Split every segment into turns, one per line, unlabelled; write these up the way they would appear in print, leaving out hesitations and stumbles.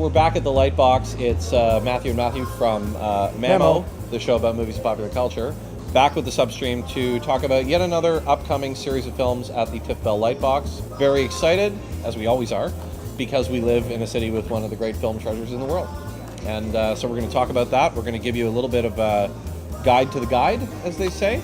we're back at the Lightbox. It's Matthew and Matthew from MAMO, the show about movies and popular culture. Back with the substream to talk about yet another upcoming series of films at the TIFF Bell Lightbox. Very excited, as we always are, because we live in a city with one of the great film treasures in the world. And so we're going to talk about that. We're going to give you a little bit of a guide to the guide, as they say.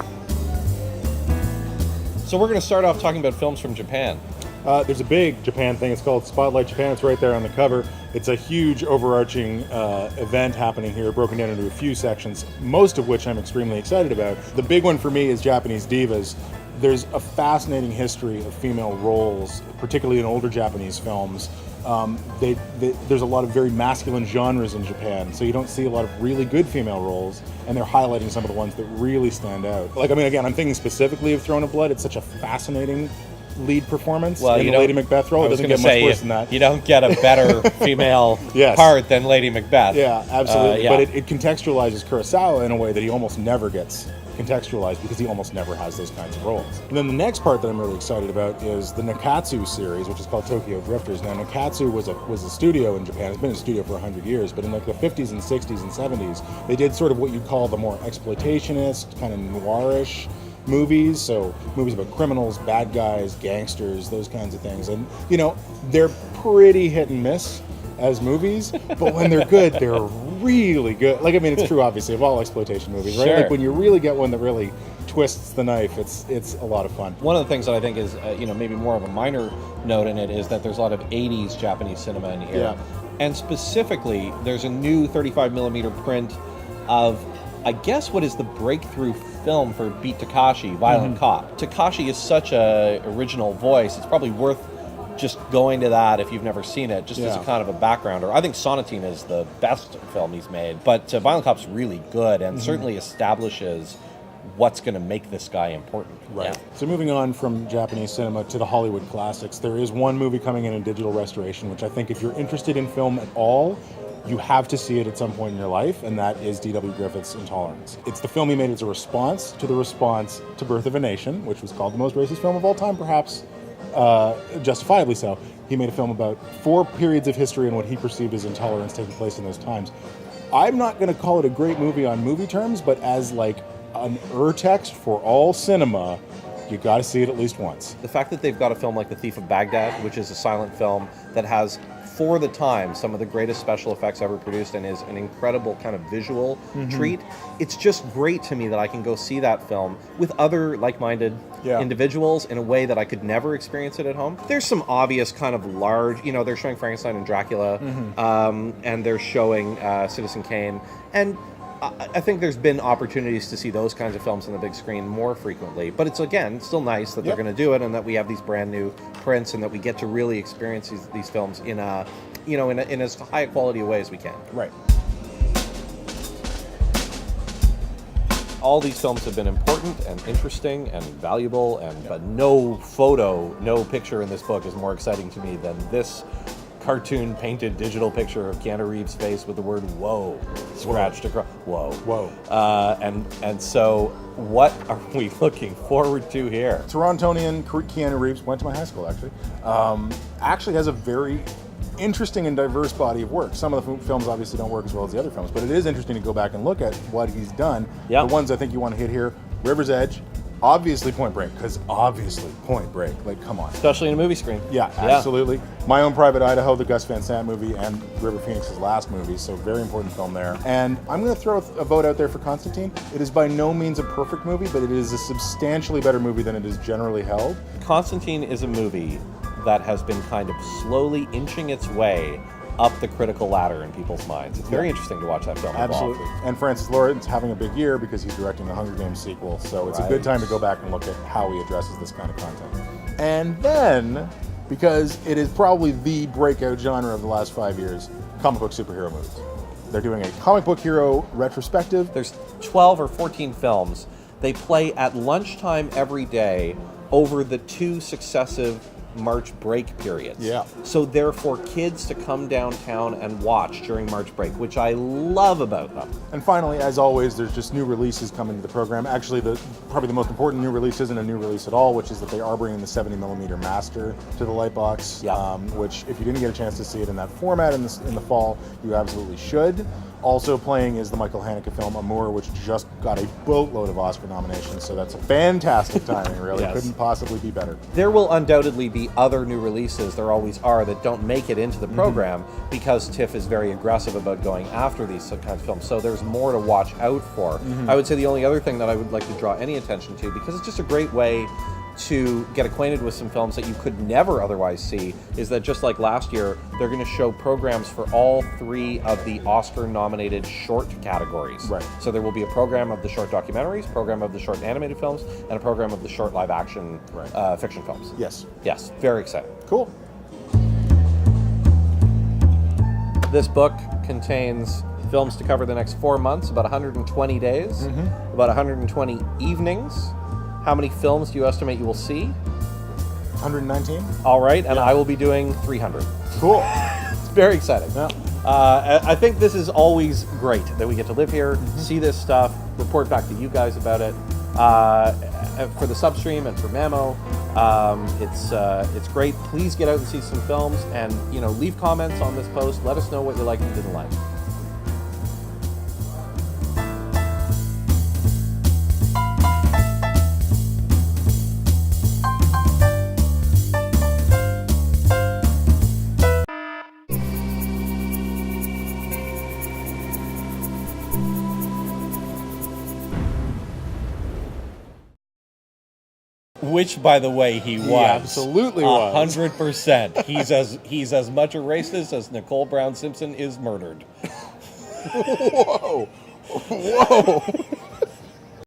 So we're going to start off talking about films from Japan.
There's a big Japan thing. It's called Spotlight Japan. It's right there on the cover. It's a huge overarching event happening here, broken down into a few sections, most of which I'm extremely excited about. The big one for me is Japanese divas. There's a fascinating history of female roles, particularly in older Japanese films. There's a lot of very masculine genres in Japan, so you don't see a lot of really good female roles, and they're highlighting some of the ones that really stand out. Like, I mean, again, I'm thinking specifically of Throne of Blood. It's such a fascinating lead performance in the Lady Macbeth role. It doesn't get much worse than that.
You don't get a better female part than Lady Macbeth.
Yeah, absolutely. But it contextualizes Kurosawa in a way that he almost never gets contextualized, because he almost never has those kinds of roles. And then the next part that I'm really excited about is the Nakatsu series, which is called Tokyo Drifters. Now, Nakatsu was a studio in Japan. It's been a studio for 100 years, but in like the 50s and 60s and 70s, they did sort of what you call the more exploitationist, kind of noirish movies. So movies about criminals, bad guys, gangsters, those kinds of things. And, you know, they're pretty hit and miss as movies, but when they're good, they're really good. Like, I mean, it's true, obviously, of all exploitation movies, right?
Sure.
Like, when you really get one that really twists the knife, it's a lot of fun.
One of the things that I think is, maybe more of a minor note in it is that there's a lot of 80s Japanese cinema in here.
Yeah.
And specifically, there's a new 35mm print of, I guess, what is the breakthrough film for Beat Takashi, Violent Cop. Takashi is such a original voice, it's probably worth just going to that if you've never seen it, just as a kind of a backgrounder. I think Sonatine is the best film he's made, but Violent Cop's really good and certainly establishes what's going to make this guy important.
Right. Yeah. So moving on from Japanese cinema to the Hollywood classics, there is one movie coming in digital restoration, which I think if you're interested in film at all, you have to see it at some point in your life, and that is D.W. Griffith's Intolerance. It's the film he made as a response to the response to Birth of a Nation, which was called the most racist film of all time, perhaps justifiably so. He made a film about 4 periods of history and what he perceived as intolerance taking place in those times. I'm not going to call it a great movie on movie terms, but as like an urtext for all cinema, you got to see it at least once.
The fact that they've got a film like The Thief of Baghdad, which is a silent film that has, for the time, some of the greatest special effects ever produced and is an incredible kind of visual treat. It's just great to me that I can go see that film with other like-minded individuals in a way that I could never experience it at home. There's some obvious kind of large, they're showing Frankenstein and Dracula, and they're showing Citizen Kane, and I think there's been opportunities to see those kinds of films on the big screen more frequently, but it's, again, still nice that they're going to do it and that we have these brand new prints and that we get to really experience these films in a, in as high a quality a way as we can.
Right.
All these films have been important and interesting and valuable, but no picture in this book is more exciting to me than this cartoon painted digital picture of Keanu Reeves' face with the word "whoa" scratched across. Whoa. And so, what are we looking forward to here?
Torontonian Keanu Reeves went to my high school, actually. Actually has a very interesting and diverse body of work. Some of the films obviously don't work as well as the other films, but it is interesting to go back and look at what he's done. The ones I think you want to hit here: River's Edge. Obviously Point Break, because obviously Point Break, like, come on.
Especially in a movie screen.
Yeah, absolutely. My Own Private Idaho, the Gus Van Sant movie, and River Phoenix's last movie, so very important film there. And I'm going to throw a vote out there for Constantine. It is by no means a perfect movie, but it is a substantially better movie than it is generally held.
Constantine is a movie that has been kind of slowly inching its way up the critical ladder in people's minds. It's very interesting to watch that film.
Absolutely. And Francis Lawrence having a big year because he's directing the Hunger Games sequel, so it's a good time to go back and look at how he addresses this kind of content. And then, because it is probably the breakout genre of the last 5 years, comic book superhero movies. They're doing a comic book hero retrospective.
There's 12 or 14 films. They play at lunchtime every day over the 2 successive March break periods.
Yeah.
So they're for kids to come downtown and watch during March break, which I love about them.
And finally, as always, there's just new releases coming to the program. Actually, probably the most important new release isn't a new release at all, which is that they are bringing the 70mm Master to the Lightbox,
Yeah.
which if you didn't get a chance to see it in that format in the fall, you absolutely should. Also playing is the Michael Haneke film Amour, which just got a boatload of Oscar nominations, so that's fantastic timing, really.
Yes.
Couldn't possibly be better.
There will undoubtedly be other new releases, there always are, that don't make it into the program because TIFF is very aggressive about going after these kinds of films. So there's more to watch out for. I would say the only other thing that I would like to draw any attention to, because it's just a great way to get acquainted with some films that you could never otherwise see, is that just like last year, they're going to show programs for all 3 of the Oscar-nominated short categories.
Right.
So there will be a program of the short documentaries, program of the short animated films, and a program of the short live-action fiction films.
Yes.
Yes, very exciting.
Cool.
This book contains films to cover the next 4 months, about 120 days, about 120 evenings. How many films do you estimate you will see?
119?
All right, and I will be doing 300.
Cool.
It's very exciting.
Yeah.
I think this is always great that we get to live here, see this stuff, report back to you guys about it. For the substream and for MAMO, it's great. Please get out and see some films, and leave comments on this post. Let us know what you liked and didn't like. Which, by the way, he was.
absolutely was.
100%. He's as much a racist as Nicole Brown Simpson is murdered.
Whoa. Whoa.